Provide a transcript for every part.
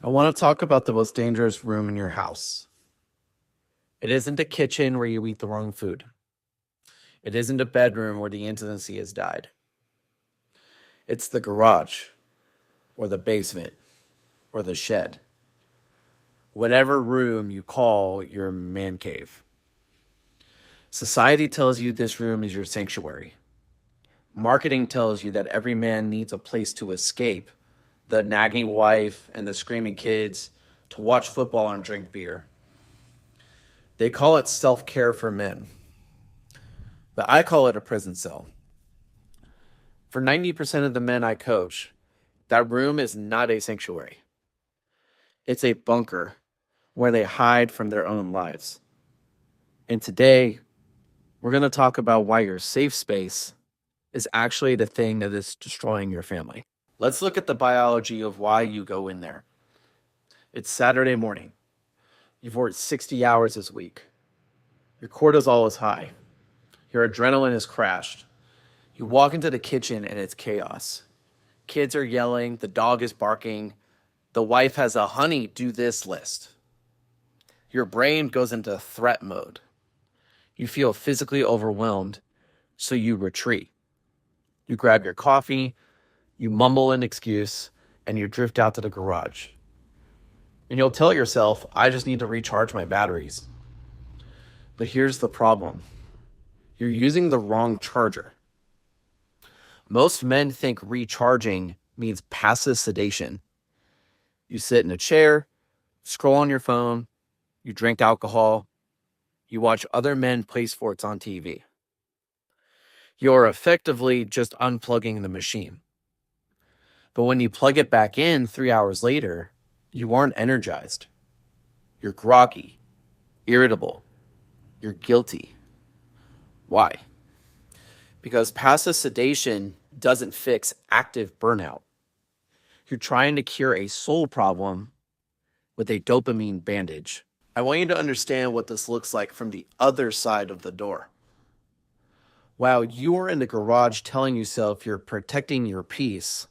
I want to talk about the most dangerous room in your house. It isn't the kitchen where you eat the wrong food. It isn't a bedroom where the intimacy has died. It's the garage, or the basement, or the shed. Whatever room you call your man cave. Society tells you this room is your sanctuary. Marketing tells you that every man needs a place to escape the nagging wife and the screaming kids, to watch football and drink beer. They call it self-care for men, but I call it a prison cell. For 90% of the men I coach, that room is not a sanctuary. It's a bunker where they hide from their own lives. And today, we're going to talk about why your safe space is actually the thing that is destroying your family. Let's look at the biology of why you go in there. It's Saturday morning. You've worked 60 hours this week. Your cortisol is high. Your adrenaline has crashed. You walk into the kitchen and it's chaos. Kids are yelling, the dog is barking, the wife has a honey, do this list. Your brain goes into threat mode. You feel physically overwhelmed, so you retreat. You grab your coffee, you mumble an excuse, and you drift out to the garage. And you'll tell yourself, I just need to recharge my batteries. But here's the problem. You're using the wrong charger. Most men think recharging means passive sedation. You sit in a chair, scroll on your phone, you drink alcohol, you watch other men play sports on TV. You're effectively just unplugging the machine. But when you plug it back in 3 hours later, you aren't energized. You're groggy, irritable, you're guilty. Why? Because passive sedation doesn't fix active burnout. You're trying to cure a soul problem with a dopamine bandage. I want you to understand what this looks like from the other side of the door. While you're in the garage telling yourself you're protecting your peace,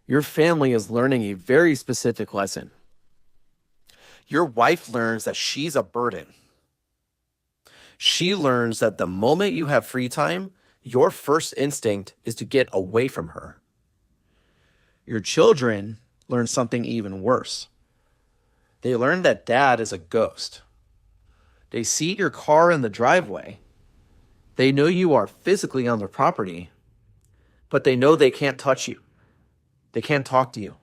your family is learning a very specific lesson. Your wife learns that she's a burden. She learns that the moment you have free time, your first instinct is to get away from her. Your children learn something even worse. They learn that dad is a ghost. They see your car in the driveway. They know you are physically on their property, but they know they can't touch you. They can't talk to you.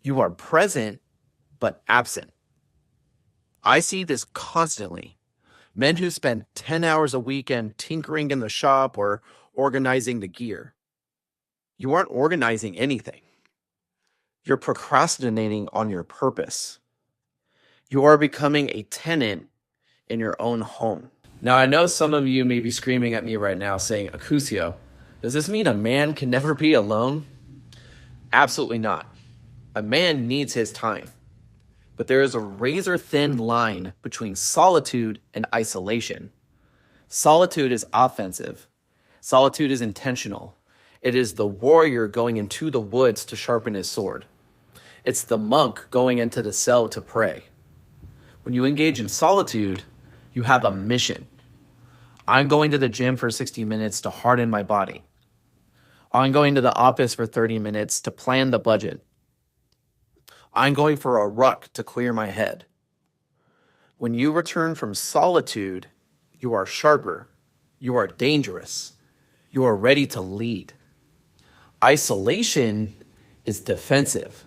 You are present, but absent. I see this constantly. Men who spend 10 hours a weekend tinkering in the shop or organizing the gear. You aren't organizing anything. You're procrastinating on your purpose. You are becoming a tenant in your own home. Now, I know some of you may be screaming at me right now saying, Acusio, does this mean a man can never be alone? Absolutely not. A man needs his time. But there is a razor-thin line between solitude and isolation. Solitude is offensive. Solitude is intentional. It is the warrior going into the woods to sharpen his sword. It's the monk going into the cell to pray. When you engage in solitude, you have a mission. I'm going to the gym for 60 minutes to harden my body. I'm going to the office for 30 minutes to plan the budget. I'm going for a ruck to clear my head. When you return from solitude, you are sharper. You are dangerous. You are ready to lead. Isolation is defensive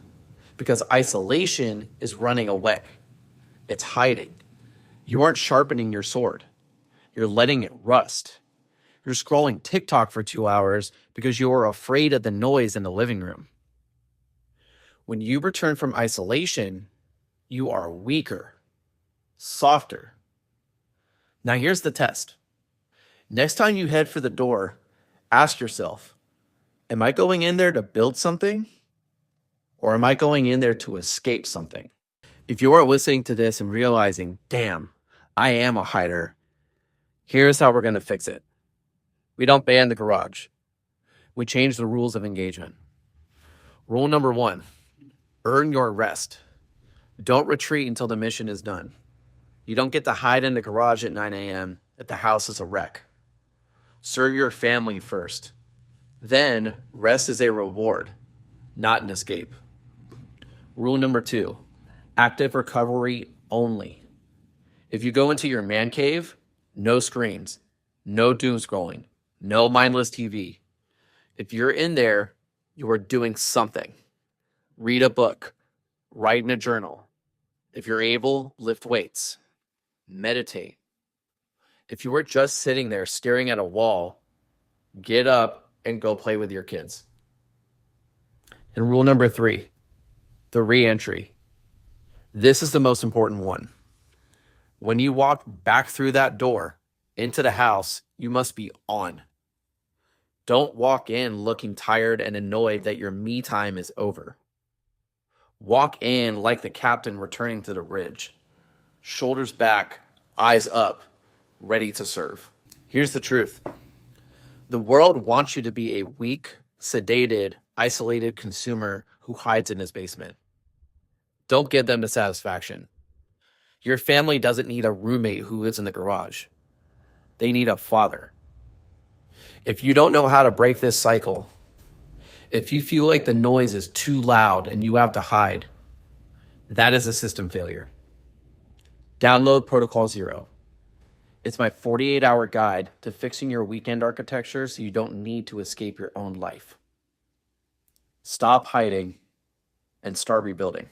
because isolation is running away. It's hiding. You aren't sharpening your sword. You're letting it rust. You're scrolling TikTok for 2 hours because you are afraid of the noise in the living room. When you return from isolation, you are weaker, softer. Now here's the test. Next time you head for the door, ask yourself, am I going in there to build something? Or am I going in there to escape something? If you are listening to this and realizing, damn, I am a hider, here's how we're going to fix it. We don't ban the garage. We change the rules of engagement. Rule number 1, Earn your rest. Don't retreat until the mission is done. You don't get to hide in the garage at 9 a.m. if the house is a wreck. Serve your family first. Then, rest is a reward, not an escape. Rule number 2, active recovery only. If you go into your man cave, no screens, no doom scrolling, no mindless TV. If you're in there, you are doing something. Read a book, write in a journal. If you're able, lift weights, meditate. If you were just sitting there staring at a wall, get up and go play with your kids. And rule number 3, the re-entry. This is the most important one. When you walk back through that door into the house, you must be on. Don't walk in looking tired and annoyed that your me time is over. Walk in like the captain returning to the ridge. Shoulders back, eyes up, ready to serve. Here's the truth. The world wants you to be a weak, sedated, isolated consumer who hides in his basement. Don't give them the satisfaction. Your family doesn't need a roommate who lives in the garage. They need a father. If you don't know how to break this cycle, if you feel like the noise is too loud and you have to hide, that is a system failure. Download Protocol Zero. It's my 48-hour guide to fixing your weekend architecture so you don't need to escape your own life. Stop hiding and start rebuilding.